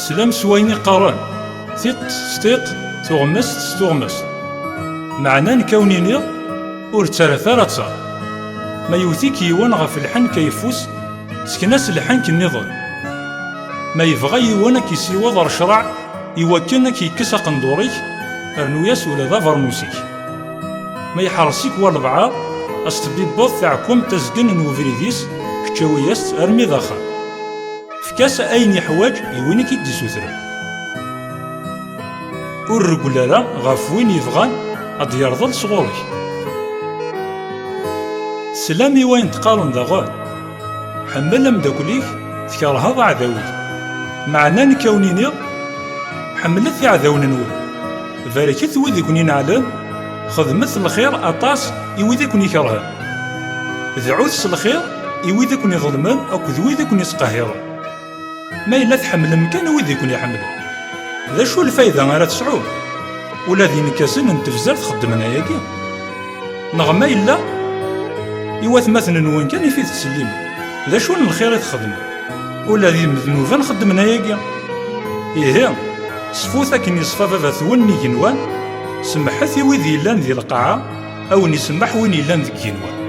سلام سويني قارن تيط ستيط تغمست ستغمست معنى نكونيني ور ترثا تصار ما يوثيك يوان غف الحن كيفوس سكناس الحن كالنظام ما يبغى يوانا كيسيوض رشرع يوكلنا كيكسا قندوريك ارنوياس ولا ذا فرنوسيك ما يحرسيك والبعاض استبي بوث تاعكم تزقن نوفريديس كتشاوياس ارمي ذاخر فكاس اين يحواج يوينك يدي سوثرا ورقلالا غاف وين يبغان اد يرضل صغورك سلامي وين تقارن ذا غال حمل مداكليك تكرهض عذاوي معنى نكونيني حملت عذاون نول فاركت وذي كوني نعلم خدمت الخير اطاس يوذي كوني كرهان ذعوث الخير يوذي كوني ظلمان او كذوذي كوني سقاهرا ما إلا تحمل مكان وذي كوني يحمل ذا شو الفايدة غير تسعود ولا ذي نكاسن نتفزر تخدمنا ياكي نغما إلا يواث مثلا وين كان يفيد تسليم ذا شو الخير تخدم ولا ذي مذنوبا نخدمنا ياكي إيه صفوثا كني يصفى بابا ثوني جنوان سمحت وذي لان ذي القاعة أو نسمح وين لان ذي جنوان